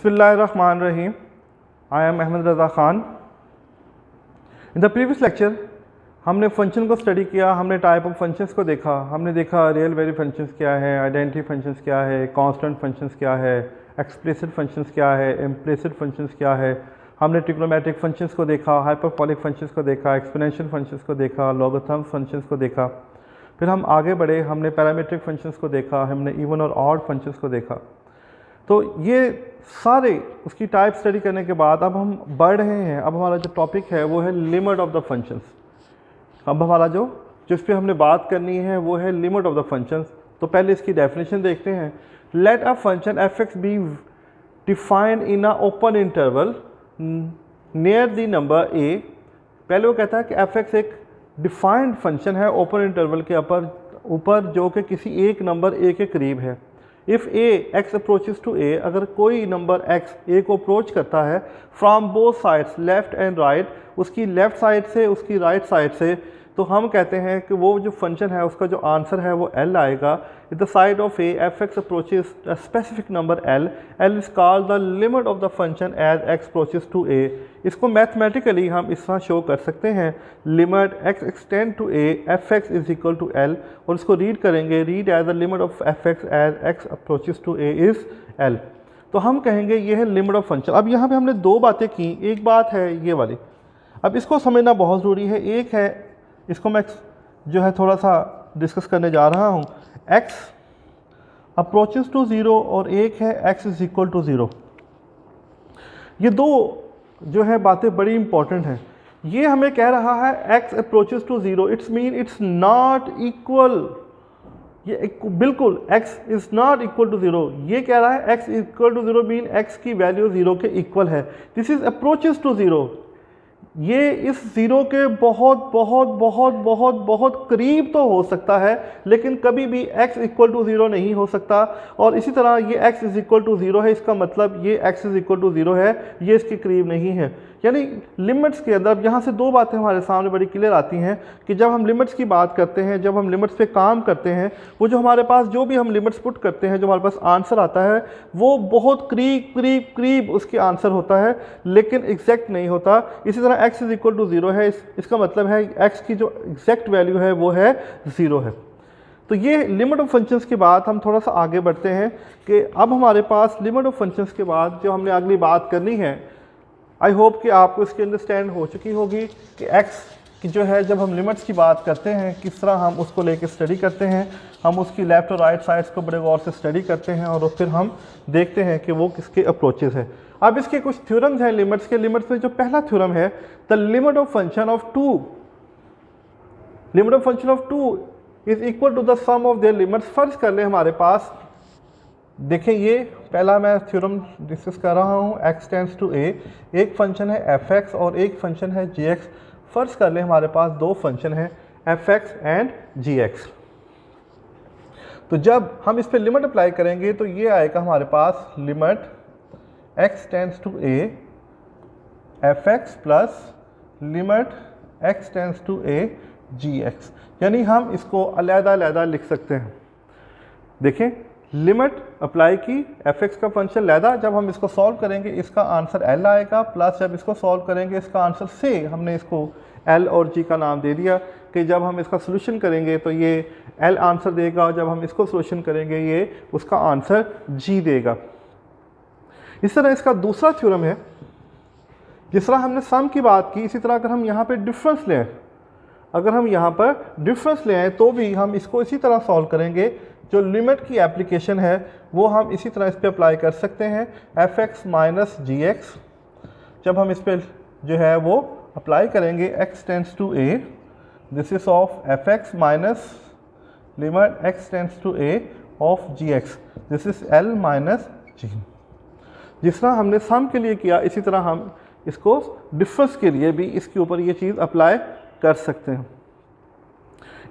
Bismillahirrahmanirrahim. I am Ahmed Raza Khan. In the previous lecture हमने function को study किया, हमने टाइप ऑफ फंक्शंस को देखा, हमने देखा रियल वेरी फंक्शंस क्या है, आइडेंटिटी फंक्शंस क्या है, कांस्टेंट फंक्शंस क्या है, एक्सप्लिसिट फंक्शंस क्या है, इम्प्लिसिट फंक्शंस क्या है। हमने ट्रिग्नोमेट्रिक फंक्शंस को देखा, हाइपरबोलिक फंक्शंस को देखा, एक्सपोनेंशियल फंक्शंस को देखा, लॉगरिथम फंक्शंस को देखा। फिर हम आगे बढ़े, हमने पैरामीट्रिक फंक्शंस को देखा, हमने इवन और ऑड फंक्शंस को देखा। तो ये सारे उसकी टाइप स्टडी करने के बाद अब हम बढ़ रहे हैं। अब हमारा जो टॉपिक है वो है लिमिट ऑफ द फंक्शंस। अब हमारा जिस पे हमने बात करनी है वो है लिमिट ऑफ द फंक्शंस। तो पहले इसकी डेफिनेशन देखते हैं। Let a function f x be defined in a open interval near the number a. पहले वो कहता है कि एफ एक्स एक डिफाइंड फंक्शन है ओपन इंटरवल के ऊपर जो कि किसी एक नंबर ए के करीब है। If a x approaches to a, अगर कोई नंबर एक्स ए को अप्रोच करता है from both sides left and right, उसकी लेफ़्ट साइड से उसकी राइट साइड से, तो हम कहते हैं कि वो जो फंक्शन है उसका जो आंसर है वो एल आएगा। It the side of a f x approaches a specific number l, l is called the limit of the function as x approaches to a. इसको मैथमेटिकली हम इस तरह शो कर सकते हैं, limit x extend to a f x is equal to l, और इसको read करेंगे, read as the limit of f x as x approaches to a is l. तो हम कहेंगे ये है लिमिट ऑफ फंक्शन। अब यहाँ पे हमने दो बातें की, एक बात है ये वाली, अब इसको समझना बहुत ज़रूरी है। एक है, इसको मैं जो है थोड़ा सा डिस्कस करने जा रहा हूँ, x अप्रोचेस टू ज़ीरो, और एक है x is equal to zero. ये दो जो है बातें बड़ी इंपॉर्टेंट हैं। ये हमें कह रहा है x approaches to zero, it's mean it's not equal. ये बिल्कुल x is not equal to zero, ये कह रहा है x equal to zero mean x की वैल्यू ज़ीरो के इक्वल है। This is approaches to zero, ये इस ज़ीरो के बहुत बहुत बहुत बहुत बहुत करीब तो हो सकता है, लेकिन कभी भी x इक्वल टू ज़ीरो नहीं हो सकता। और इसी तरह ये x is equal to zero है, इसका मतलब ये x is equal to zero है, ये इसके करीब नहीं है। यानी लिमिट्स के अंदर यहाँ से दो बातें हमारे सामने बड़ी क्लियर आती हैं कि जब हम लिमिट्स की बात करते हैं, जब हम लिमिट्स पे काम करते हैं, वो जो हमारे पास जो भी हम लिमिट्स पुट करते हैं, जो हमारे पास आंसर आता है वो बहुत करीब करीब करीब उसके आंसर होता है, लेकिन एग्जैक्ट नहीं होता। इसी तरह x is equal to zero है, इसका मतलब है x की जो एग्जैक्ट वैल्यू है वो है ज़ीरो है। तो ये लिमिट ऑफ फंक्शंस के बाद हम थोड़ा सा आगे बढ़ते हैं कि अब हमारे पास लिमिट ऑफ फंक्शंस के बाद जो हमने अगली बात करनी है, आई होप कि आपको इसकी अंडरस्टैंड हो चुकी होगी कि x की जो है, जब हम लिमिट्स की बात करते हैं किस तरह हम उसको लेके स्टडी करते हैं। हम उसकी लेफ़्ट और राइट साइड्स को बड़े गौर से स्टडी करते हैं और फिर हम देखते हैं कि वो किसके अप्रोचेस है। अब इसके कुछ थ्योरम्स हैं लिमिट्स के। लिमिट्स में जो पहला थ्योरम है, the limit of function of two, limit of function of two is equal to the sum of their limits. फर्ज कर ले हमारे पास, देखें ये पहला मैं थ्योरम डिस्कस कर रहा हूँ, x टेंड्स टू a, एक फंक्शन है f(x) और एक फंक्शन है g(x). फर्ज कर ले हमारे पास दो फंक्शन है f(x) एंड g(x). तो जब हम इस पे लिमिट अप्लाई करेंगे तो ये आएगा हमारे पास limit x tends to a f(x) plus limit x tends to a g(x). यानी हम इसको अलग-अलग लिख सकते हैं। देखें, लिमिट अप्लाई की, f(x) का फंक्शन लैदा, जब हम इसको सॉल्व करेंगे इसका आंसर l आएगा, प्लस जब इसको सॉल्व करेंगे इसका आंसर से, हमने इसको l और g का नाम दे दिया कि जब हम इसका सोल्यूशन करेंगे तो ये l आंसर देगा, और जब हम इसको सोल्यूशन करेंगे ये उसका आंसर g देगा। इस तरह इसका दूसरा थ्योरम है, जिस तरह हमने सम की बात की, इसी तरह अगर हम यहाँ पर डिफरेंस लें, अगर हम यहाँ पर डिफरेंस ले आए तो भी हम इसको इसी तरह सॉल्व करेंगे। जो लिमिट की एप्लीकेशन है वो हम इसी तरह इस पर अप्लाई कर सकते हैं, f(x) माइनस g(x). जब हम इस पर जो है वो अप्लाई करेंगे, x tends to a, this is of f(x) minus limit x tends to a of g(x), this is l minus g। जिस तरह हमने सम के लिए किया, इसी तरह हम इसको डिफरेंस के लिए भी इसके ऊपर ये चीज़ अप्लाई कर सकते हैं।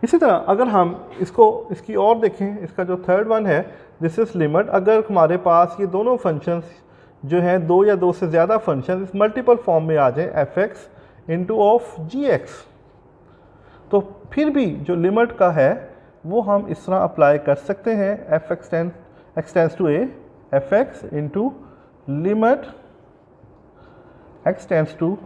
इसी तरह अगर हम इसकी और देखें, इसका जो थर्ड वन है, दिस इज लिमिट, अगर हमारे पास ये दोनों फंक्शंस जो हैं, दो या दो से ज़्यादा फंक्शन इस मल्टीपल फॉर्म में आ जाए f(x) इंटू ऑफ g(x), तो फिर भी जो लिमिट का है वो हम इस तरह अप्लाई कर सकते हैं, x tends to a f(x) into limit x tends to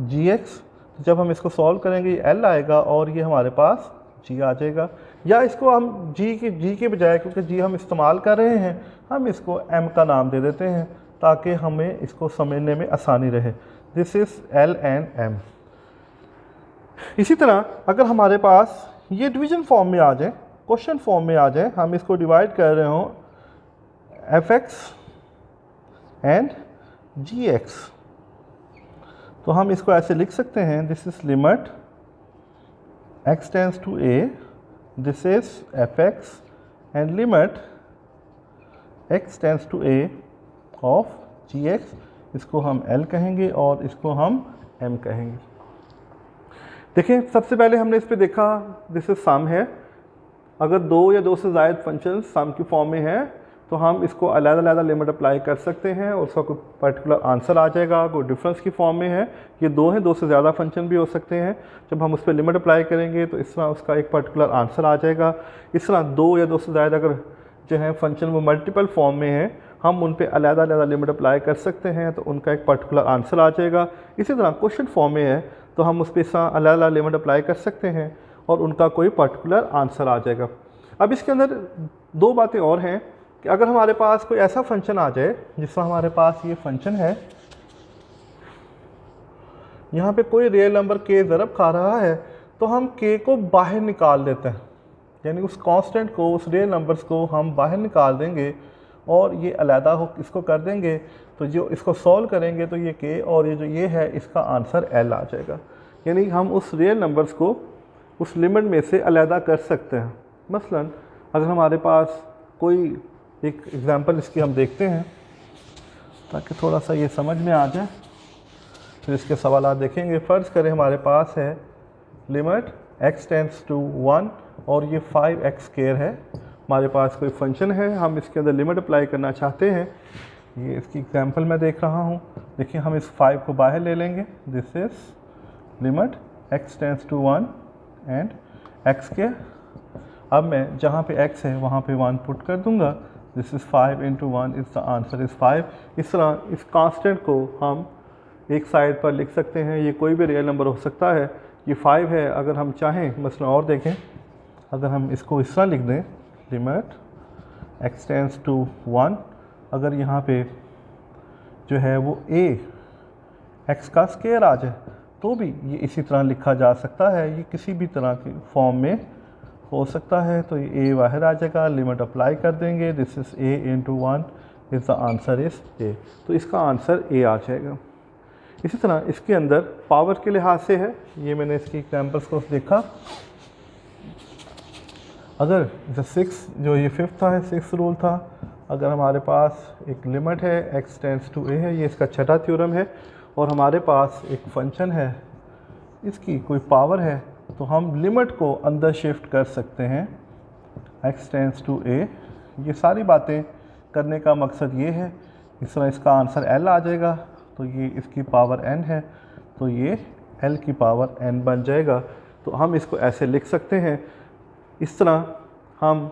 gx। जब हम इसको सॉल्व करेंगे ये l आएगा और ये हमारे पास g आ जाएगा, या इसको हम g के बजाय, क्योंकि g हम इस्तेमाल कर रहे हैं, हम इसको m का नाम दे देते हैं ताकि हमें इसको समझने में आसानी रहे। This is l and m। इसी तरह अगर हमारे पास ये डिवीजन फॉर्म में आ जाए, क्वेश्चन फॉर्म में आ जाए, हम इसको डिवाइड कर रहे हों fx एंड gx, तो हम इसको ऐसे लिख सकते हैं, this is limit x tends to a, this is fx and limit x tends to a of gx। इसको हम l कहेंगे और इसको हम m कहेंगे। देखिए सबसे पहले हमने इस पे देखा दिस इज सम है। अगर दो या दो से ज़ायद फंक्शन सम की फॉर्म में है तो हम इसको अलग-अलग लिमिट अप्लाई कर सकते हैं और उसका कोई पर्टिकुलर आंसर आ जाएगा। कोई डिफरेंस की फॉर्म में है, ये दो हैं, दो से ज़्यादा फंक्शन भी हो सकते हैं। जब हम उस पर लिमिट अप्लाई करेंगे तो इस तरह उसका एक पर्टिकुलर आंसर आ जाएगा। इस तरह दो या दो से ज़्यादा अगर जो है फंक्शन वो मल्टीपल फॉर्म में है, हम उन पर अलग-अलग लिमिट अप्लाई कर सकते हैं तो उनका एक पर्टिकुलर आंसर आ जाएगा। इसी तरह क्वेश्चन फॉर्म में है तो हम उस पर इस तरह अलग-अलग लिमिट अप्लाई कर सकते हैं और उनका कोई पर्टिकुलर आंसर आ जाएगा। अब इसके अंदर दो बातें और हैं कि अगर हमारे पास कोई ऐसा फंक्शन आ जाए जिसमें हमारे पास ये फंक्शन है, यहाँ पे कोई रियल नंबर k ज़रब खा रहा है, तो हम k को बाहर निकाल देते हैं, यानी उस कांस्टेंट को, उस रियल नंबर्स को हम बाहर निकाल देंगे और ये अलहदा हो इसको कर देंगे। तो जो इसको सॉल्व करेंगे तो ये k और ये जो ये है इसका आंसर l आ जाएगा। यानी हम उस रियल नंबर्स को उस लिमिट में से अलहदा कर सकते हैं। मसलन अगर हमारे पास कोई एक एग्ज़ाम्पल इसकी हम देखते हैं ताकि थोड़ा सा ये समझ में आ जाए, फिर इसके सवाल देखेंगे। फ़र्ज़ करें हमारे पास है लिमिट x टेंड्स टू 1 और ये 5x² है। हमारे पास कोई फंक्शन है, हम इसके अंदर लिमिट अप्लाई करना चाहते हैं। ये इसकी एग्जांपल मैं देख रहा हूँ। देखिए हम इस 5 को बाहर ले लेंगे, this is limit x tends to 1 and x²। अब मैं जहाँ पे x है वहाँ पे 1 पुट कर दूँगा। This is 5 into 1 is the answer is 5। इस तरह इस कांस्टेंट को हम एक साइड पर लिख सकते हैं, ये कोई भी रियल नंबर हो सकता है। ये 5 है, अगर हम चाहें मसलन और देखें, अगर हम इसको इस तरह लिख दें लिमिट x टेंड्स टू 1, अगर यहाँ पे जो है वो a x का स्क्वायर आ जाए तो भी ये इसी तरह लिखा जा सकता है। ये किसी भी तरह की फॉर्म में हो सकता है। तो ये a बाहर आ जाएगा, लिमिट अप्लाई कर देंगे, this is a into 1 is the answer is a। तो इसका आंसर a आ जाएगा। इसी तरह इसके अंदर पावर के लिहाज से है, ये मैंने इसकी एग्जांपल्स को देखा। अगर जो 6 जो ये 5th था, 6th रूल था, अगर हमारे पास एक लिमिट है x टेंड्स टू a है, ये इसका छठा थ्योरम है, और हमारे पास एक फंक्शन है, इसकी कोई पावर है, तो हम लिमिट को अंदर शिफ्ट कर सकते हैं x टेंड्स टू a। ये सारी बातें करने का मकसद ये है। इस तरह इसका आंसर l आ जाएगा, तो ये इसकी पावर n है, तो ये l की पावर n बन जाएगा। तो हम इसको ऐसे लिख सकते हैं। इस तरह हम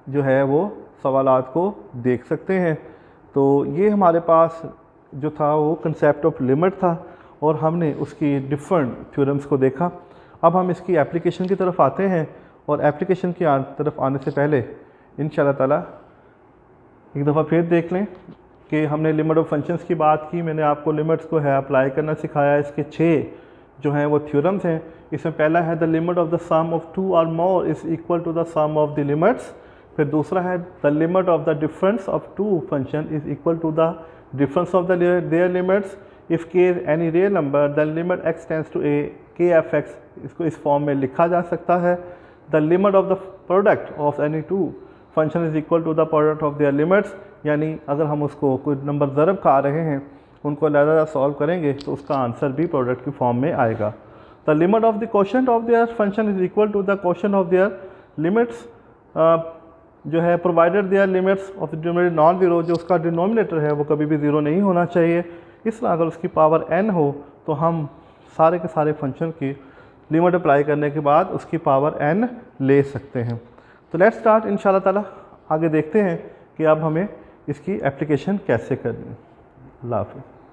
जो है वो सवालात को देख सकते हैं। तो ये हमारे पास जो था वो कंसेप्ट ऑफ लिमिट था और हमने उसकी डिफरेंट थ्योरम्स को देखा। अब हम इसकी एप्लीकेशन की तरफ आते हैं, और एप्लीकेशन की तरफ आने से पहले इंशाल्लाह ताला एक दफ़ा फिर देख लें कि हमने लिमिट ऑफ फंक्शंस की बात की। मैंने आपको लिमिट्स को है अप्लाई करना सिखाया। इसके 6 जो हैं वो थ्योरम्स हैं। इसमें पहला है the limit of the sum of 2 और more is equal to the sum of the limits. फिर दूसरा है the limit of the difference of 2 function is equal to the difference of the their limits. If k is any real number the limit x tends to a kf(x), इसको इस form में लिखा जा सकता है। The limit of the product of any 2 function is equal to the product of their limits. यानी अगर हम उसको कोई नंबर ज़रब खा रहे हैं, उनको अलग सॉल्व करेंगे तो उसका आंसर भी प्रोडक्ट की फॉर्म में आएगा। The limit of the quotient of their function is equal to the quotient of their limits जो है provided their limits of the denominator non zero, जो उसका डिनोमिनेटर है वो कभी भी ज़ीरो नहीं होना चाहिए। इस तरह अगर उसकी पावर n हो तो हम सारे के सारे फंक्शन की लिमिट अप्लाई करने के बाद उसकी पावर n ले सकते हैं। तो लेट्स स्टार्ट इंशाल्लाह ताला। आगे देखते हैं कि अब हमें इसकी एप्लीकेशन कैसे करनी। अल्लाह हाफ़िज़।